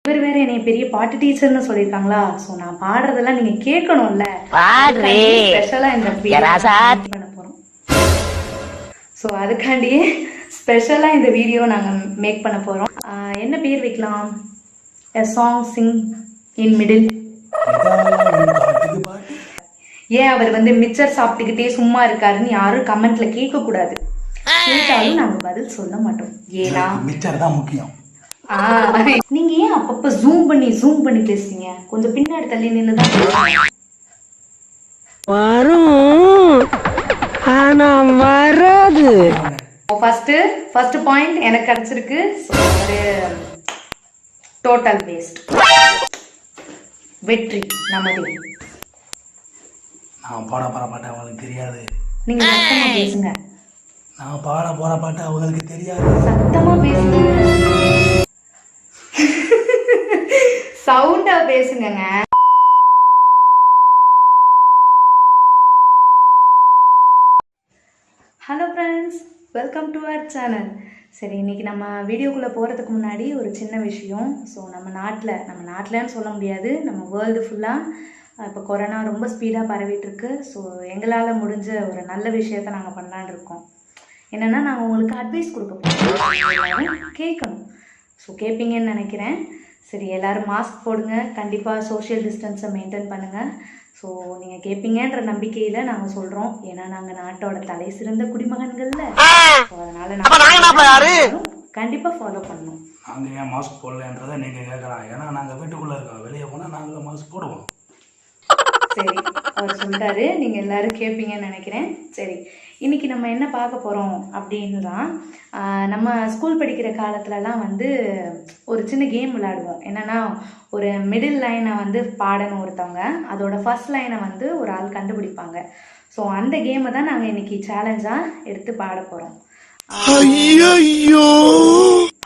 இவர் வேற என்னை பெரிய பாட்டு டீச்சர்னு சொல்லியிருக்காங்களா. ஸோ நான் பாடுறதெல்லாம் நீங்க கேட்கணும்ல, ஸ்பெஷலா இந்த பண்ண போறோம். ஸோ அதுக்காண்டியே ஸ்பெஷலா இந்த வீடியோ நாங்க மேக் பண்ண போறோம். என்ன பேர் வைக்கலாம்? A song sing in middle. ஏன் அவர் மிச்சர் சாப்பிட்டுக்கிட்டே சும்மா இருக்காருன்னு யாரும் கமெண்ட்ல கேட்க கூடாது. கேட்டாலும் நாங்க பதில் சொல்ல மாட்டோம். ஏன்னா மிச்சர் தான் முக்கியம். நீங்க ஏன் அப்பப்ப ஜூம் பண்ணி பேசுறீங்க? கொஞ்சம் பின்னாடி தள்ளி நின்னுதான் வரும், ஆனா வராது. ஃபர்ஸ்ட் பாயிண்ட் எனக்கு கிடைச்சிருக்கு. Total waste. வெற்றி நமது. நான் பாட போற பாட்டு அவங்களுக்கு தெரியாது. நீங்க சத்தமா பேசுங்க. நான் பாட போற பாட்டு அவங்களுக்கு தெரியாது. சத்தமா பேசுங்க. சவுண்டா பேசுங்கங்க. Hello friends, welcome to our channel. சரி, இன்னைக்கு நம்ம வீடியோக்குள்ளே போகிறதுக்கு முன்னாடி ஒரு சின்ன விஷயம். ஸோ நம்ம நாட்டில்னு சொல்ல முடியாது, நம்ம வேர்ல்டு ஃபுல்லாக இப்போ கொரோனா ரொம்ப ஸ்பீடாக பரவிட்டுருக்கு. ஸோ எங்களால் முடிஞ்ச ஒரு நல்ல விஷயத்த நாங்கள் பண்ணலான்னு இருக்கோம். என்னென்னா, நாங்கள் உங்களுக்கு அட்வைஸ் கொடுக்க போகிறோம், கேட்கணும். ஸோ கேட்பீங்கன்னு நினைக்கிறேன். சரி, எல்லோரும் மாஸ்க் போடுங்க, கண்டிப்பாக சோஷியல் டிஸ்டன்ஸை மெயின்டைன் பண்ணுங்கள். ஸோ நீங்கள் கேட்பீங்கன்ற நம்பிக்கையில் நாங்கள் சொல்கிறோம். ஏன்னா நாங்கள் நாட்டோட தலை சிறந்த குடிமகன்கள்ல. ஸோ அதனால் நாங்கள் கண்டிப்பாக ஃபாலோ பண்ணணும். நாங்கள் ஏன் மாஸ்க் போடலன்றதை நீங்கள் கேட்கலாம். ஏன்னா நாங்கள் வீட்டுக்குள்ளே இருக்கோம், வெளியே போனால் நாங்கள் மாஸ்க் போடுவோம். சரி, அவர் சொல்லிட்டாரு, நீங்கள் எல்லோரும் கேட்பீங்கன்னு நினைக்கிறேன். சரி, இன்றைக்கி நம்ம என்ன பார்க்க போகிறோம் அப்படின்னு தான், நம்ம ஸ்கூல் படிக்கிற காலத்துலலாம் ஒரு சின்ன கேம் விளையாடுவோம். என்னென்னா, ஒரு மிடில் லைனை பாடணும் ஒருத்தவங்க, அதோட ஃபர்ஸ்ட் லைனை ஒரு ஆள் கண்டுபிடிப்பாங்க. ஸோ அந்த கேமை தான் நாங்கள் இன்றைக்கி சேலஞ்சாக எடுத்து பாட போகிறோம்,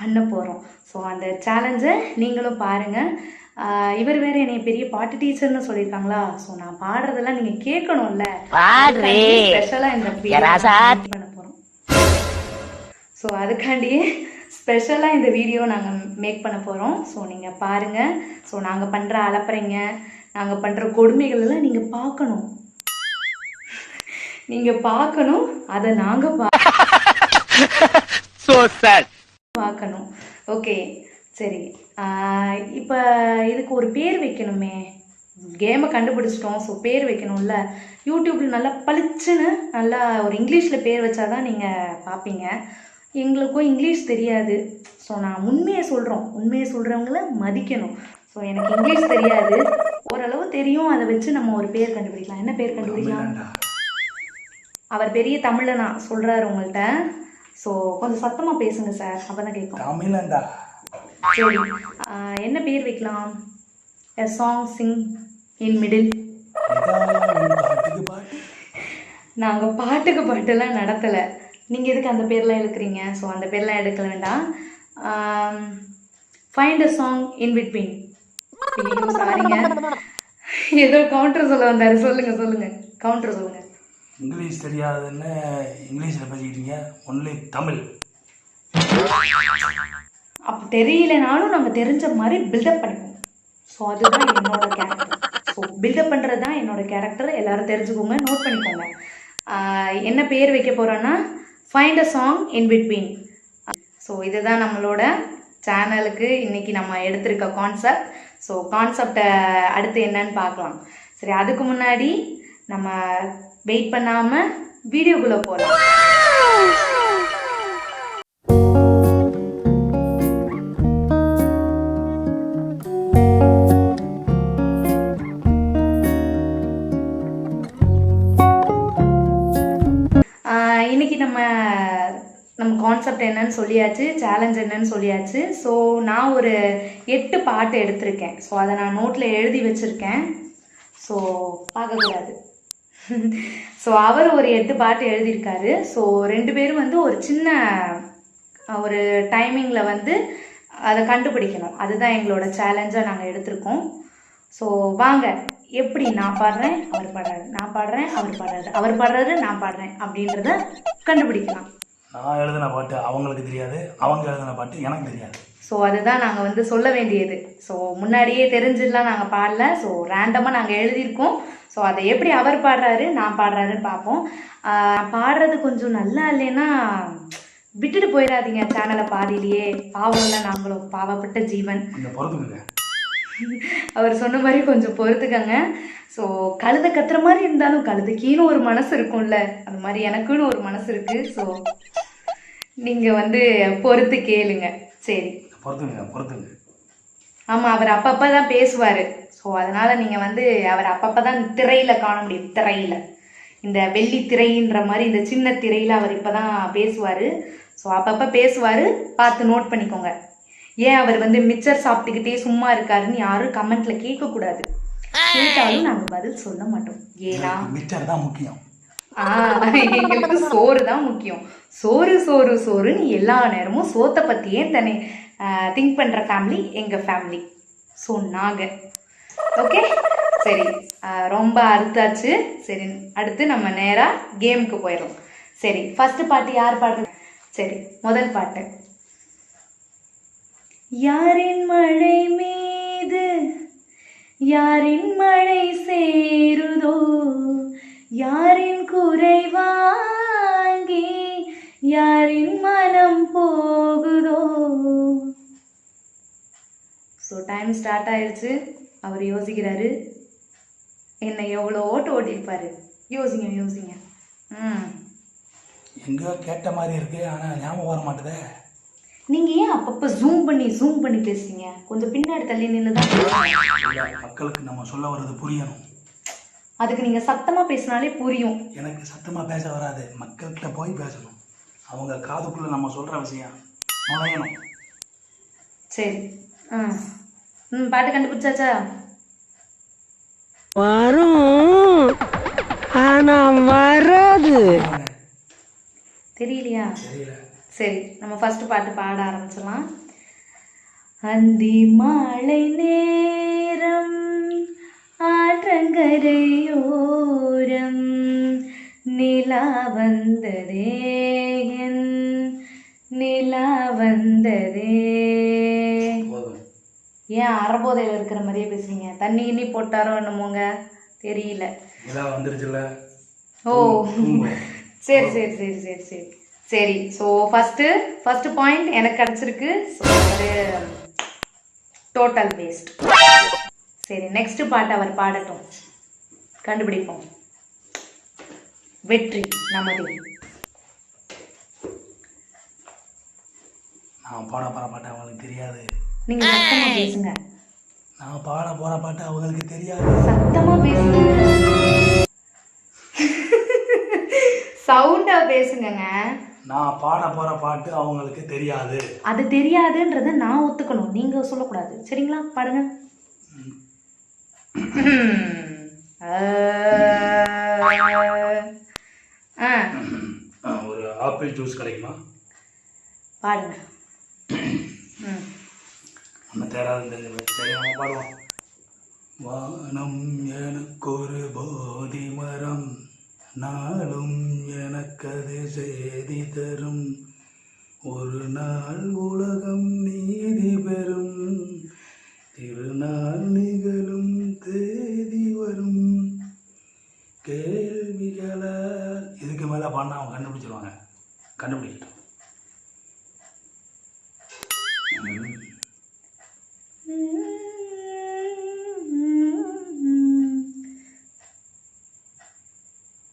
பண்ண போகிறோம். ஸோ அந்த சேலஞ்சை நீங்களும் பாருங்கள். இவர் வேற என்னை பெரிய பாட்டு டீச்சர்னு சொல்லியிருக்காங்களா. ஸோ நான் பாடுறதெல்லாம் நீங்க கேட்கணும்ல, ஸ்பெஷலா இந்த பண்ண போறோம். ஸோ அதுக்காண்டியே ஸ்பெஷலா இந்த வீடியோ நாங்க மேக் பண்ண போறோம். ஸோ நீங்க பாருங்க. ஸோ நாங்க பண்ற அலப்பறைங்க, நாங்க பண்ற கொடுமைகள் எல்லாம் நீங்க பார்க்கணும். அதை நாங்க பார்க்கணும். ஓகே, சரி. இப்போ இதுக்கு ஒரு பேர் வைக்கணுமே. கேமை கண்டுபிடிச்சிட்டோம், ஸோ பேர் வைக்கணும்ல. யூடியூப்பில் நல்லா பளிச்சுன்னு நல்லா ஒரு இங்கிலீஷில் பேர் வச்சாதான் நீங்கள் பார்ப்பீங்க. எங்களுக்கும் இங்கிலீஷ் தெரியாது. ஸோ நான் உண்மையை சொல்கிறவங்கள மதிக்கணும். ஸோ எனக்கு இங்கிலீஷ் தெரியாது, ஓரளவு தெரியும். அதை வச்சு நம்ம ஒரு பேர் கண்டுபிடிக்கலாம். என்ன பேர் கண்டுபிடிக்கலாம்? அவர் பெரிய தமிழனா சொல்கிறாரு உங்கள்கிட்ட. ஸோ கொஞ்சம் சத்தமாக பேசுங்க சார், அப்போ தான் கேட்கும். சரி, என்ன பேர் வைக்கலாம்? A song sing in middle. நாங்கள் பாட்டுலாம் நடத்தலை, நீங்கள் எதுக்கு அந்த பேர்லாம் எடுக்கிறீங்க? ஸோ அந்த பேர்லாம் எடுக்க வேண்டாம். Find a song in between. சாரிங்க, ஏதோ கவுண்டர் சொல்ல வந்தார். சொல்லுங்க கவுண்டர் சொல்லுங்க. இங்கிலீஷ் தெரியாதுன்னு இங்கிலீஷில் பேசிக்கிட்டீங்க, ஒன்லி தமிழ். அப்போ தெரியலனாலும் நம்ம தெரிஞ்ச மாதிரி பில்டப் பண்ணிப்போம். ஸோ அதுதான் என்னோட கேரக்டர். ஸோ பில்டப் பண்ணுறது தான் என்னோட கேரக்டர். எல்லாரும் தெரிஞ்சுக்கோங்க, நோட் பண்ணிக்கோங்க. என்ன பேர் வைக்க போகிறோன்னா, find a song in between. So இதுதான் நம்மளோட சேனலுக்கு இன்றைக்கி நம்ம எடுத்திருக்க கான்செப்ட். ஸோ கான்செப்டை அடுத்து என்னன்னு பார்க்கலாம். சரி, அதுக்கு முன்னாடி நம்ம வெயிட் பண்ணாமல் வீடியோக்குள்ளே போகலாம். இன்னைக்கு நம்ம கான்செப்ட் என்னன்னு சொல்லியாச்சு, சேலஞ்ச் என்னன்னு சொல்லியாச்சு. ஸோ நான் ஒரு 8 பாட்டு எடுத்திருக்கேன். ஸோ அதை நான் நோட்டில் எழுதி வச்சுருக்கேன். ஸோ பார்க்கக்கூடாது. ஸோ அவர் ஒரு 8 பாட்டு எழுதியிருக்காரு. ஸோ 2 பேரும் ஒரு சின்ன ஒரு டைமிங்கில் அதை கண்டுபிடிக்கணும். அதுதான் எங்களோட சேலஞ்சாக நாங்கள் எடுத்திருக்கோம். ஸோ வாங்க, எப்படி நான் பாடுறேன் அவர் பாடுறாரு, நான் பாடுறேன் அவர் பாடுறாரு, அவர் பாடுறாரு நான் பாடுறேன் அப்படின்றத கண்டுபிடிக்கலாம். நான் எழுதின பாட்டு அவங்களுக்கு தெரியாது, அவங்க எழுதின பாட்டு எனக்கு தெரியாது. ஸோ ஸோ அதுதான் நாங்கள் வந்து சொல்ல வேண்டியது. ஸோ முன்னாடியே தெரிஞ்சுலாம் நாங்கள் பாடல. ஸோ ரேண்டமாக நாங்கள் எழுதியிருக்கோம். ஸோ அதை எப்படி அவர் பாடுறாரு நான் பாடுறாருன்னு பார்ப்போம். பாடுறது கொஞ்சம் நல்லா இல்லைன்னா விட்டுட்டு போயிடாதீங்க சேனலை பாதியிலேயே. பாவம்ல, நாங்களும் பாவப்பட்ட ஜீவன். அவர் சொன்ன மாதிரி கொஞ்சம் பொறுத்துக்கங்க. ஸோ கழுதை கத்துற மாதிரி இருந்தாலும் கழுதைக்குன்னு ஒரு மனசு இருக்கும்ல, அது மாதிரி எனக்குன்னு ஒரு மனசு இருக்கு. ஸோ நீங்கள் வந்து பொறுத்து கேளுங்க. சரி, பொறுத்துங்க. ஆமாம், அவர் அப்பப்போ தான் பேசுவார். ஸோ அதனால் நீங்கள் வந்து அவர் அப்பப்போ தான் திரையில் காண முடியும். திரையில், இந்த வெள்ளி திரைன்ற மாதிரி இந்த சின்ன திரையில் அவர் இப்போ தான் பேசுவார். ஸோ அப்பப்போ பேசுவார், பார்த்து நோட் பண்ணிக்கோங்க. ஏன் அவர் வந்து மிச்சர் சாப்பிட்டுக்கிட்டே சும்மா இருக்காருன்னு யாரும் கமெண்ட்ல கேட்கக்கூடாது. கேட்டாலும் நாங்கள் பதில் சொல்ல மாட்டோம். ஏன்னா மிச்சர் தான் முக்கியம். எங்களுக்கு சோறு தான் முக்கியம். சோறு சோறு சோறுன்னு எல்லா நேரமும் சோத்தை பற்றியே தானே திங்க் பண்ணுற ஃபேமிலி எங்கள் ஃபேமிலி. ஸோ நாங்கள் ஓகே. சரி, ரொம்ப அறுத்தாச்சு. சரி, அடுத்து நம்ம நேராக கேமுக்கு போயிடும். சரி, ஃபஸ்ட்டு பாட்டு யார் பாடுறது? சரி, முதல் பாட்டு. யாரின் மழை மீது யாரின் மழை சேருதோ, யாரின் குறை வாங்கி யாரின் மனம் போகுதோ. ஸோ டைம் ஸ்டார்ட் ஆயிடுச்சு. அவர் யோசிக்கிறாரு. என்னை எவ்வளோ ஓட்டு ஓட்டியிருப்பாரு. யோசிங்க. எங்க கேட்ட மாதிரி இருக்கு, ஆனால் ஞாபகம் வர மாட்டேதே. நீங்கள் ஏன் அப்பப்போ ஜூம் பண்ணி பேசுறீங்க? கொஞ்சம் பின்னாடி தள்ளி நின்று தான் மக்களுக்கு நம்ம சொல்ல வர்றது புரியணும். அதுக்கு நீங்கள் சத்தமாக பேசினாலே புரியும். எனக்கு சத்தமாக பேச வராது, மக்கள்கிட்ட போய் பேசணும். அவங்க காதுக்குள்ளே நம்ம சொல்கிற விஷயம் நுழையணும். சரி, பாட்டு கண்டுபிடிச்சாச்சா? வரும் ஆனா வராது. தெரியலையா? தெரியல. சரி, நம்ம ஃபர்ஸ்ட் பாட்டு பாட ஆரம்பிச்சலாம். அந்தி மாலை நேரம் ஆற்றங்கரையோரம் நிலா வந்ததே, என் நிலா வந்ததே. ஏன் அறபோதையில் இருக்கிற மாதிரியே பேசுறீங்க? தண்ணி இன்னி போட்டாரோ என்னமோங்க, தெரியல. நிலா வந்துருச்சுல்ல. ஓ சரி சரி சரி சரி சரி சரி. ஸோ ஃபஸ்ட்டு பாயிண்ட் எனக்கு கிடச்சிருக்கு. ஸோ ஒரு டோட்டல் வேஸ்ட். சரி, நெக்ஸ்ட் பாட்டு அவர் பாடட்டும், கண்டுபிடிப்போம். வெற்றி நமது. நான் பாட போகிற பாட்டு அவங்களுக்கு தெரியாது. நீங்கள் சத்தமாக பேசுங்க. நான் பாட போகிற பாட்டு அவங்களுக்கு தெரியாது. சத்தமாக பேசுங்க, சவுண்டா பேசுங்கங்க. நான் பாட போகிற பாட்டு அவங்களுக்கு தெரியாது. அது தெரியாதுன்றதை நான் ஒத்துக்கணும், நீங்கள் சொல்லக்கூடாது. சரிங்களா? பாடுங்க. ஒரு ஆப்பிள் ஜூஸ் கிடைக்குமா? பாடுங்க. நம்ம தேராது. சரி, நம்ம பாடுவோம். வானம் எனக்கொரு போதி மரம், நாளும் எனக்கது செய்தி தரும். ஒரு நாள் உலகம் நீதி பெறும், திருநாள் நிகழும் தேதி வரும். கேள்விகளை இதுக்கு மேலே பாடினா அவங்க கண்டுபிடிச்சிருவாங்க. கண்டுபிடிக்கட்டும்.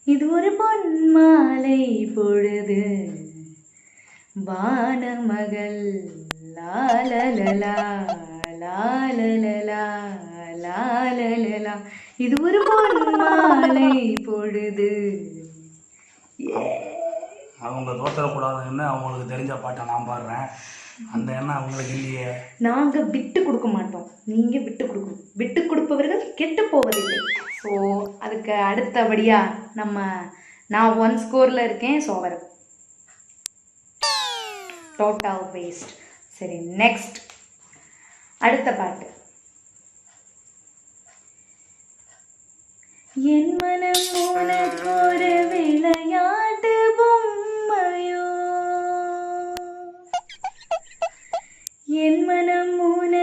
இது ஒரு பொன் மாலை பொழுது, வானமகள் லாலலலா லாலலலா லாலலலா. இது ஒரு பொன் மாலை பொழுது. அவங்க தோற்றக்கூடாதுன்னு அவங்களுக்கு தெரிஞ்ச பாட்டை நான் பாடுறேன். அந்த எண்ணம் அவங்களுக்கு இல்லையே. நாங்கள் விட்டு கொடுக்க மாட்டோம், நீங்கள் விட்டு கொடுக்கணும். விட்டு கொடுப்பவர்கள் கெட்டு போவதில்லை. ஸோ அதுக்கு அடுத்தபடியாக நான் 1 ஸ்கோரில் இருக்கேன். ஸோ அவர் டோட்டல் வேஸ்ட். சரி, நெக்ஸ்ட் அடுத்த பாட்டு. என் மனம் உனக்கு ஒரு விளையாட்டு பொம்மையோ, என்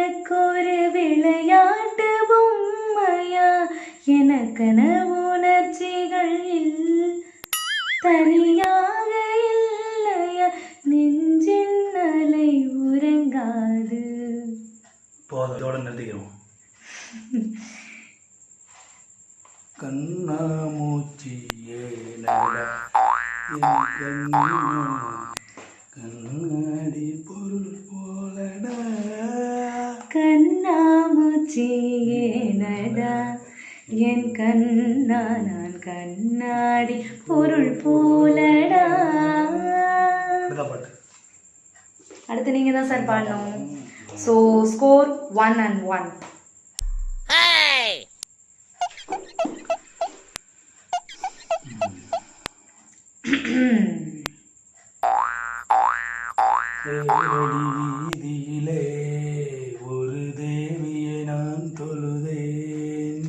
எனக்கொரு விளையாட்டு பொம்மையா எனக்கென உணர்ச்சிகள் தனியாக இல்லையா நெஞ்சின் அலை உறங்காது. போதும், இதோட நிறுத்திக்கிறோம். கண்ணாமூச்சி ஏனடா என் கண்ணாடி பொருள் போலடா. கண்ணாமூச்சி ஏனடா என் கண்ணா நான் கண்ணாடி பொருள் போலடா. பாட்டு அடுத்து நீங்க தான் சார் பாடணும். So score 1-1. தேவடி வீதியிலே ஒரு தேவியை நான் தொழுதேன்.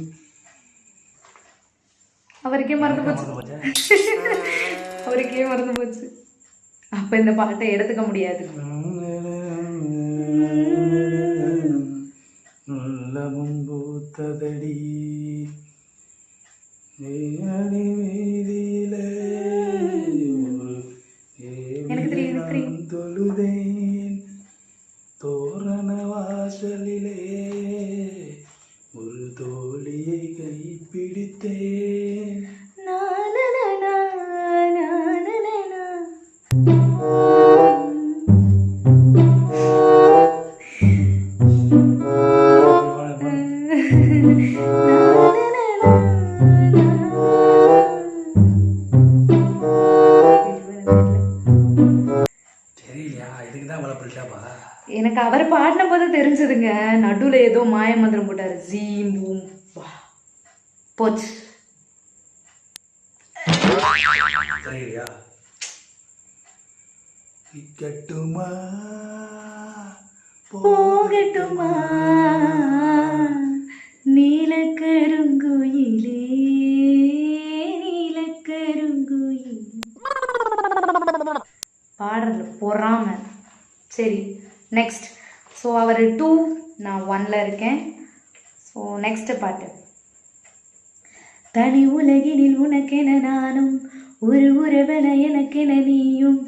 அவருக்கே மறந்து போச்சு. அவருக்கே மறந்து போச்சு. அப்ப இந்த பாட்டை எடுத்துக்க முடியாது. உள்ளமும் பூத்ததடி நேரடி வீதியிலே ஒரு தேவியை நான் தொழுதேன். தோரண வாசலிலே ஒரு தோழியை கைப்பிடித்தேன். தெரியலையா? இதுக்கு தான் வளர்ப்பிட்டாப்பா. எனக்கு அவர் பாடின போது தெரிஞ்சதுங்க. நடுவில் ஏதோ மாய மந்திரம் போட்டாரு. ஜீம் பூம் போச்சு. தெரியலையா? நிக்கட்டுமா போகட்டுமா நீலக்கருங்குயிலே நீலக்கருங்குயிலே. பாடுறதுல பொறாம. சரி, நெக்ஸ்ட். ஸோ அவர் 2, நான் 1ல் இருக்கேன். ஸோ நெக்ஸ்ட் பாட்டு. தனி உலகினில் உனக்கென நானும் ஒரு உறவென எனக்கென நீயும்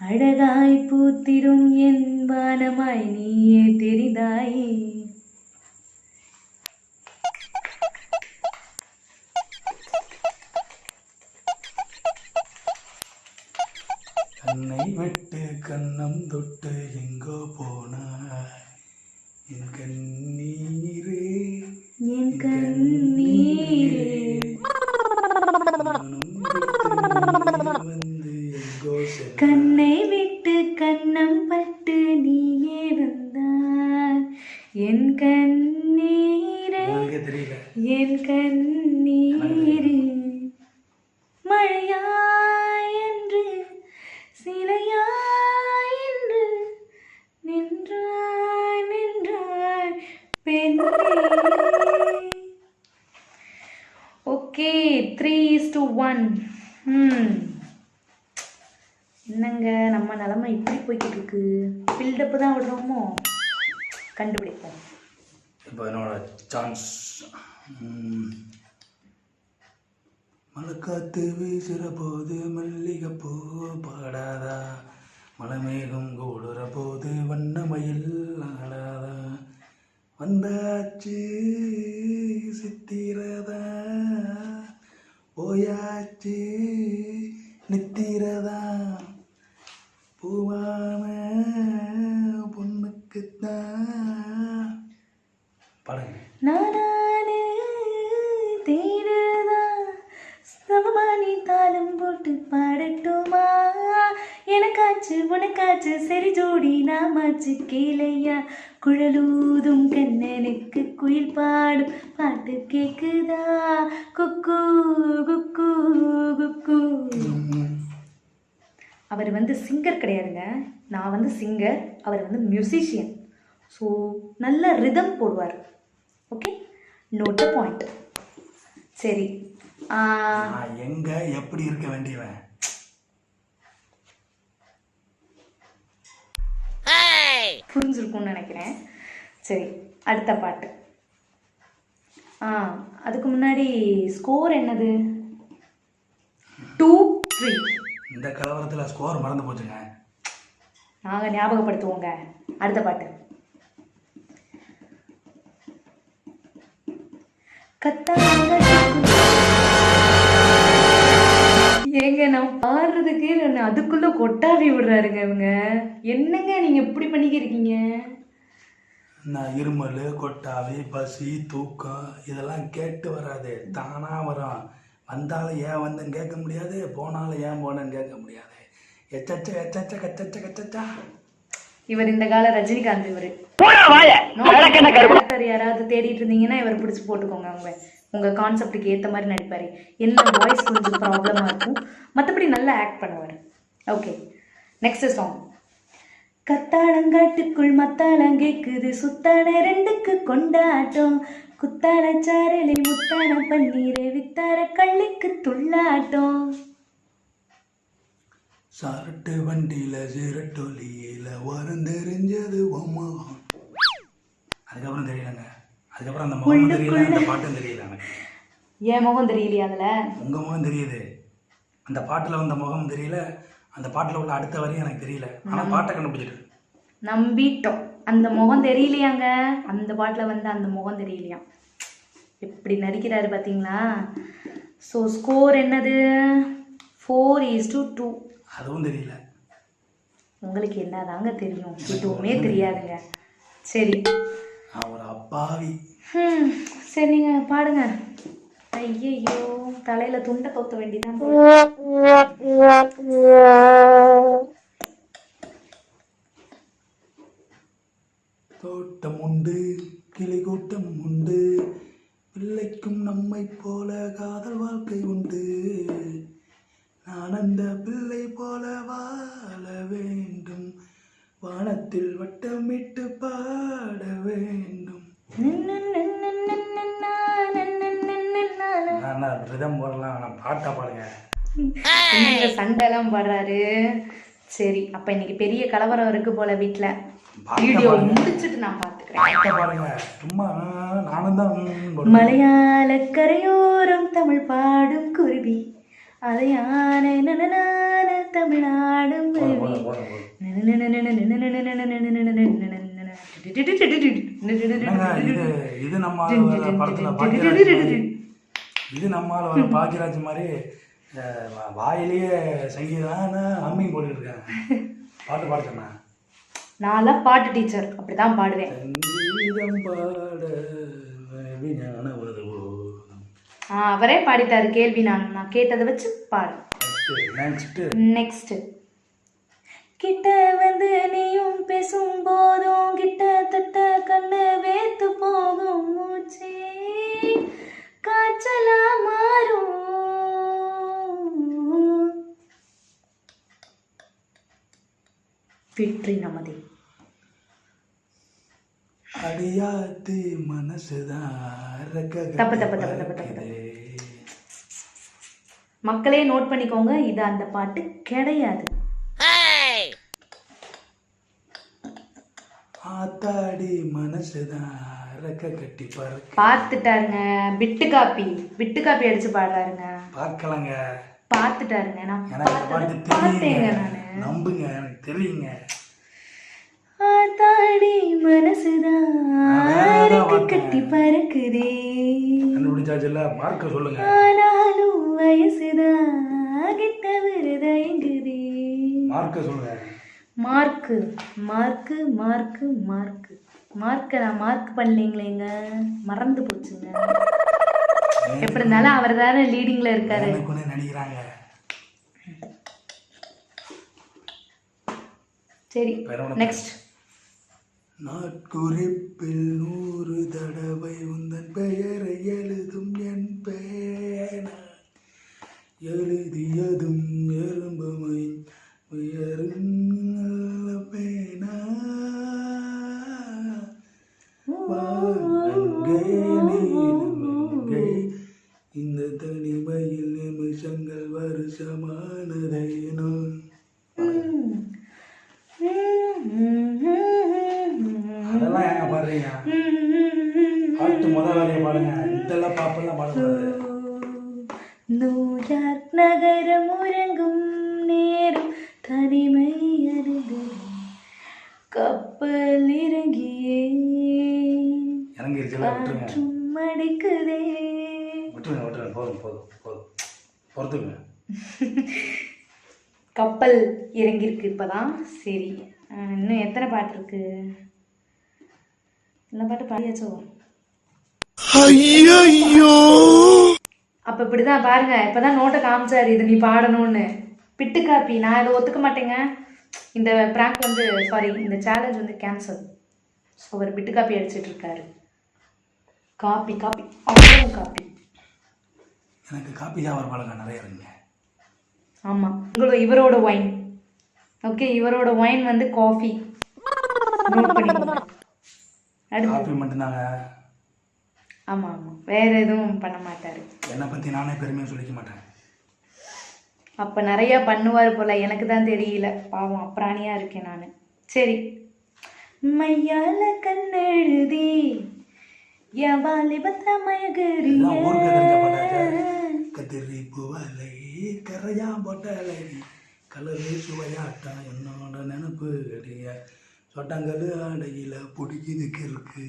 அழகாய் பூத்திடும் என் வானமாய் நீயே தெரிந்தாயே. கண்ணை விட்டு கண்ணம் தொட்டு எங்கோ போனாய் என் கண்ணீரே என் கண்ணீரே. வந்து எங்கோ கண்ணை விட்டு கண்ணம் பட்டு நீயே வந்தாய் என் கண்ணீரே தெரியல. என் கண்ணீரே. மழையாய் என்று சிலையாய் என்று நின்றாய் நின்றாய் பெண்ணே. ஓகே, 3:1. என்னங்க நம்ம நிலமை இப்படி போய்கிட்டு இருக்கு. பில்டப்பு தான் விடுறோமோ? கண்டுபிடிப்போம். இப்போ என்னோட சான்ஸ். மழைக்காத்து வீசுகிற போது மல்லிகைப்பூ பாடாதா, மலை மேகம் கூடுற போது வண்ணமயில் ஆடாதா, வந்தாச்சு சித்திரதா போயாச்சு நித்திரதா, பூவான பொண்ணுக்குத்தான். பாருங்க. நானே தேடுதா சமமானி தாளம் போட்டு பாடட்டுமா, எனக்காச்சு உனக்காச்சு சரி ஜோடி நாமாச்சு கேளையா, குழலூதும் கண்ணனுக்கு குயில் பாடும் பாட்டு கேக்குதா, குக்கு குக்கு குக்கு. அவர் வந்து சிங்கர் கிடையாதுங்க, நான் வந்து சிங்கர், அவர் வந்து மியூசிஷியன். ஸோ நல்ல ரிதம் போடுவார். Okay, note the point. சரி, நான் எங்க எப்படி இருக்க வேண்டியவன்? புரிஞ்சிருக்கும்னு நினைக்கிறேன். சரி, அடுத்த பாட்டு. அதுக்கு முன்னாடி ஸ்கோர் என்னது? 2-3. இந்த கலவரத்தில் ஸ்கோர் மறந்து போச்சுங்க. நாங்கள் ஞாபகப்படுத்துவோங்க. அடுத்த பாட்டு. ஏங்க நான் பாடுறதுக்கு அதுக்குள்ள கொட்டாவி விடுறாருங்க இவங்க. என்னங்க நீங்க எப்படி பண்ணிக்கிறீங்க? நான் இருமல், கொட்டாவி, பசி, தூக்கம் இதெல்லாம் கேட்டு வராது, தானாக வரும். வந்தாலும் ஏன் வந்தேன்னு கேட்க முடியாது, போனாலும் ஏன் போனேன்னு கேட்க முடியாது. எச்சச்ச எச்சச்ச கச்சச்ச கச்சச்சா. இவர் இந்த கால ரஜினிகாந்த். இவர் யாராவது தேடிட்டு இருந்தீங்கன்னா இவர் பிடிச்சி போட்டுக்கோங்க. உங்க கான்செப்டுக்கு ஏற்ற மாதிரி நடிப்பாரு. என்ன வாய்ஸ் கொஞ்சம் ப்ராப்ளமாக இருக்கும், மற்றபடி நல்லா ஆக்ட் பண்ணுவார். Okay, next song. கத்தாழங்காட்டுக்குள் மத்தாளம் கேக்குது, சுத்தான ரெண்டுக்கு கொண்டாட்டம், குத்தான சாரலி முத்தான பன்னீரை வித்தார கள்ளிக்கு துள்ளாட்டம். சரட்டு வண்டியில் சிரட்டொலியில் வருந்தெரிஞ்சது ஒம்மகம். அதுக்கப்புறம் தெரியலங்க. அதுக்கப்புறம் அந்த முகம் தெரியல, அந்த பாட்டும் தெரியல எனக்கு. என் முகம் தெரியலையா அதில்? உங்கள் முகம் தெரியுது, அந்த பாட்டில் வந்த முகம் தெரியல, அந்த பாட்டில் உள்ள அடுத்த வரையும் எனக்கு தெரியல. ஆனால் பாட்டை கண்டுபிடிச்சிட்டு நம்பிட்டோம். அந்த முகம் தெரியலையாங்க, அந்த பாட்டில் வந்து அந்த முகம் தெரியலையா. எப்படி நடிக்கிறாரு பார்த்தீங்களா? ஸோ ஸ்கோர் என்னது? 4-2. அதுவும் தெரியல. உங்களுக்கு என்னதாங்க தெரியும்? எதுவுமே தெரியாதுங்க. சரி, ஒரு அப்பாவி. சரி நீங்கள் பாடுங்க. ஐயையோ, தலையில் துண்டை கவுத்த வேண்டியதான். தோட்டம் உண்டு, கிளி கூட்டம் உண்டு, பிள்ளைக்கும் நம்மை போல காதல் வாழ்க்கை உண்டு. நான் அந்த பிள்ளை போல வாழ வேண்டும், வானத்தில் வட்டமிட்டு பாட வேண்டும். ரிதம் போடலாம், நான் பாட்டா பாடுங்க. சண்டைலாம் பாடுறாரு. சரி, அப்ப இன்னைக்கு பெரிய கலவரம் இருக்கு போல வீட்டுல. வீடியோ முடிச்சிட்டு நான் பாத்துக்கிறேன். சும்மா நானும் தான். மலையாள கரையோரம் தமிழ் பாடும் குருவி, அதையான தமிழ்நாடும் இது நம்ம இது நம்மால் வர பாக்கியராஜ் மாதிரி வாயிலேயே சங்கீதம் அம்மியும் போட்டுக்கிட்டு இருக்காங்க. பாட்டு பாட சொன்னா நான் பாட்டு டீச்சர், அப்படிதான் பாடுவேன். அவரே பாடிட்டாரு. கேள்வி நான் கேட்டதை வச்சு பாடு. நெக்ஸ்ட். கிட்ட வந்து நீயும் பேசும் போதும் கிட்டத்தட்ட கண்ணு வேத்து போகும், மூச்சு காய்ச்சலா மாறும். வெற்றி நமதே. அடியாத்தி மனசுதான். தப்பு. மக்களே நோட் பண்ணிக்கோங்க, இது அந்த பாட்டு கிடையாது. ஆத்தாடி மனசுதான் ரெக்க கட்டி பறக்க. பார்த்துட்டாருங்க. பிட்டு காப்பி அடிச்சு பாடுறாருங்க. பார்க்கலங்க, பார்த்துட்டாருங்க. நான் எனக்கு பார்த்தேங்க. நானு நம்புங்க, எனக்கு தெரியுங்க. ஆத்தாடி மனசுதான் ரெக்க கட்டி பறக்குதே. கண்டுபிடிச்சாச்சுல்ல, மார்க்க சொல்லுங்க. ஆனாலும் வயசுதான் கிட்ட விருதயங்குதே. மார்க்க சொல்லுங்க. மார்க்கு நான் மார்க் பண்ணலீங்களேங்க, மறந்து போச்சுங்க. எப்படி இருந்தாலும் அவர் தானே லீடிங்ல இருக்காரு. நினைக்கிறாங்க. சரி, நெக்ஸ்ட். நாட்குறிப்பில் 100 தடவை உந்தன் பெயரை எழுதும் என் பேனா, எழுதியதும் எறும்புமை உயரும் பேனா. இந்த தனிமையில் நிமிஷங்கள் வருஷமானதேனோ. அதெல்லாம் ஏங்க பாடுறீங்க? பாட்டு முதல் வேலையை பாடுங்க. இதெல்லாம் பாப்பெல்லாம் பாடக்கூடாது. நியூயார்க் நகரம் உறங்கும் நேரம் தனிமை அறிந்து கப்பல் இறங்கியே இறங்கிருச்சுல, விட்டுருங்க காற்றும் அடிக்குதே. விட்டுருங்க. போதும் பொறுத்துங்க. கப்பல் இறங்கியிருக்கு இப்போதான். சரி, இன்னும் எத்தனை பாட்டு இருக்கு? என்ன பாட்டு பாடியாச்சோ? ஐயோ அப்போ இப்படிதான் பாருங்க, இப்போதான் நோட்டை காமிச்சாரு இது நீ பாடணும்னு. பிட்டு காப்பி. நான் இதை ஒத்துக்க மாட்டேங்க. இந்த ப்ராங்க் வந்து சாரி, இந்த சேலஞ்ச் வந்து கேன்சல். ஸோ அவர் பிட்டு காப்பி அடிச்சிட்டு இருக்காரு. காப்பி அவ்வளோ காப்பி. எனக்கு காப்பி தான் பழக்கம் நிறைய இருக்குங்க. ஆமாம், இவரோட ஒயின். ஓகே, இவரோட ஒயின் வந்து காஃபி. நோட் பண்ணிக்கோங்க. காப்பி மட்டும்தாங்க. ஆமாம், வேற எதுவும் பண்ண மாட்டார். என்னை பற்றி நானே பெருமையாக சொல்லிக்க மாட்டேன். அப்போ நிறையா பண்ணுவார் போல், எனக்கு தான் தெரியல. பாவம், அப்ராணியாக இருக்கேன் நான். சரி. மையால கண்ணெழுதி கத்திரி பூவலை கரையா போட்டலை கலரு சுவையாட்டா என்னோட நினப்பு கடிய சொட்டாங்கல் அடையில பிடிக்குதுக்கு இருக்கு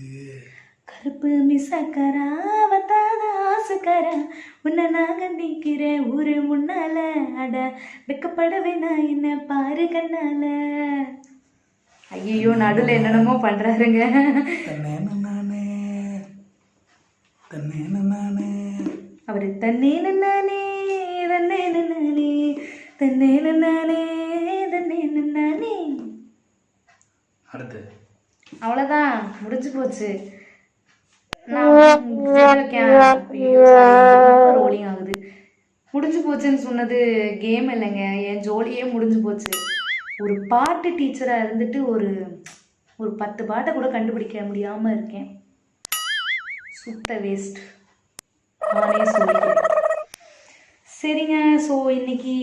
கருப்பு மிசக்கரா வந்தாத ஆசைக்கரா உன்னை நான் கண்டிக்கிறேன் ஊரு முன்னால அட வெக்கப்படவே நான் என்ன பாரு கண்ணால. ஐயோ, நடுவில் என்னென்னமோ பண்றாருங்க. அவரு தன்னேன நானே தன்னேன நானே தன்னேன நானே தன்னேன நானே. அடுத்து அவ்வளோதான், முடிஞ்சு போச்சு. ரோலிங் ஆகுது. முடிஞ்சு போச்சுன்னு சொன்னது கேம் இல்லைங்க, என் ஜோலியே முடிஞ்சு போச்சு. ஒரு பாட்டு டீச்சராக இருந்துட்டு ஒரு 10 பாட்டை கூட கண்டுபிடிக்க முடியாமல் இருக்கேன். சுத்த வேஸ்ட், நானே சொல்லிக்கிறேன். சரிங்க, ஸோ இன்னைக்கு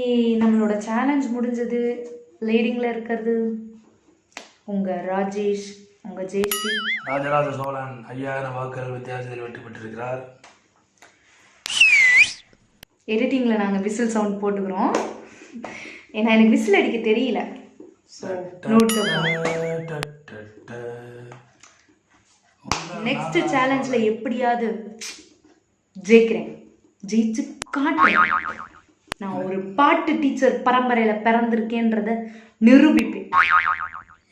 நம்மளோட சேலஞ்ச் முடிஞ்சது. லேடிங்கில் இருக்கிறது உங்கள் ராஜேஷ், உங்கள் ஜெயஸ்ரீ. ராஜராஜ சோழன் 5000 வாக்குகள் வித்தியாசத்தில் வெற்றி பெற்றிருக்கிறார். எடிட்டிங்கில் நாங்கள் விசில் சவுண்ட் போட்டுக்கிறோம், ஏன்னா எனக்கு விசில் அடிக்க தெரியல. ஸோ நோட் நெக்ஸ்ட் சேலஞ்சில் எப்படியாவது ஜெயிக்கிறேன், ஜெயிச்சு காட்டுறேன். நான் ஒரு பாட்டு டீச்சர் பரம்பரையில் பிறந்திருக்கேன்றத நிரூபிப்பேன்.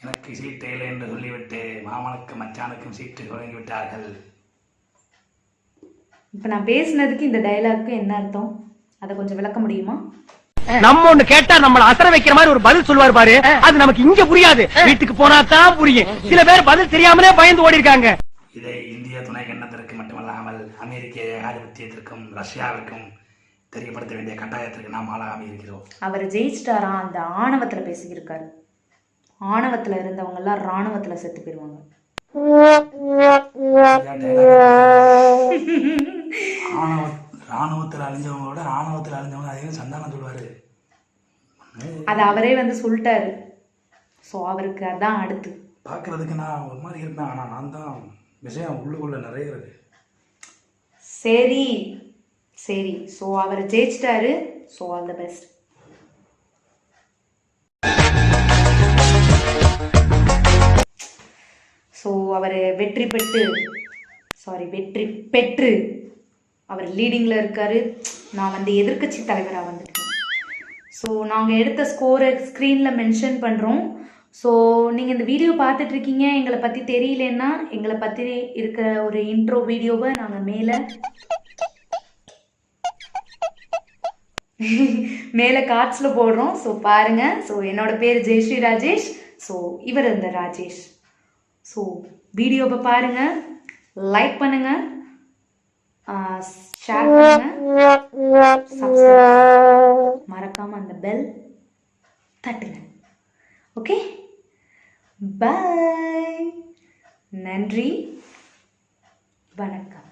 எனக்கு சீட்டு இல்லை என்று சொல்லிவிட்டு மாமனுக்கும் மச்சானுக்கும் சீட்டு வழங்கி விட்டார்கள். இப்போ நான் பேசினதுக்கு இந்த டயலாக்கு என்ன அர்த்தம், அதை கொஞ்சம் விளக்க முடியுமா? நம்ம ஒண்ணு கேட்டா நம்மள அசர வைக்கிற மாதிரி ஒரு பதில் சொல்லுவார் பாரு, அது நமக்கு இங்க புரியாது, வீட்டுக்கு போனா தான் புரியும். சில பேர் பதில் தெரியாமலே பயந்து ஓடி இருக்காங்க. இதை இந்திய துணை கண்டத்திற்கு மட்டுமல்லாமல் அமெரிக்க ஏகாதிபத்தியத்திற்கும் ரஷ்யாவிற்கும் தெரியப்படுத்த வேண்டிய கட்டாயத்திற்கு நாம் ஆளாக இருக்கிறோம். அவர் ஜெயிச்சிட்டாரா அந்த ஆணவத்தில் பேசியிருக்காரு. ஆணவத்தில் இருந்தவங்க எல்லாம் ராணுவத்தில் செத்து போயிடுவாங்க. ராணுவத்தில் அழிஞ்சவங்களோட ஆணவத்தில் அழிஞ்சவங்க அதையும் சந்தானம் சொல்லுவாரு. அது அவரே வந்து சொல்லிட்டாரு. ஸோ அவருக்கு அதான் அடுத்து. பார்க்கறதுக்கு நான் ஒரு மாதிரி இருப்பேன், ஆனால் நான் தான் விஷயம் உள்ளுக்குள்ள நிறைய இருக்கு. சரி சரி, ஸோ அவர் ஜெயிச்சிட்டாரு. So all the best. So அவர் வெற்றி பெற்று அவர் லீடிங்கில் இருக்கார். நான் வந்து எதிர்க்கட்சி தலைவராக வந்துட்டேன். ஸோ நாங்கள் எடுத்த ஸ்கோரை ஸ்க்ரீனில் மென்ஷன் பண்ணுறோம். ஸோ நீங்கள் இந்த வீடியோ பார்த்துட்ருக்கீங்க, எங்களை பற்றி தெரியலன்னா எங்களை பற்றி இருக்கிற ஒரு இன்ட்ரோ வீடியோவை நாங்கள் மேலே கார்ட்ஸில் போடுறோம். ஸோ பாருங்கள். ஸோ என்னோட பேர் ஜெயஸ்ரீ ராஜேஷ். ஸோ இவர் இந்த ராஜேஷ். ஸோ வீடியோவை பாருங்கள், லைக் பண்ணுங்கள், ஷேர் பண்ணுங்கள், சப்ஸ்கிரைப் மறக்காமல் அந்த பெல் தட்டுங்க. ஓகே, பாய். நன்றி, வணக்கம்.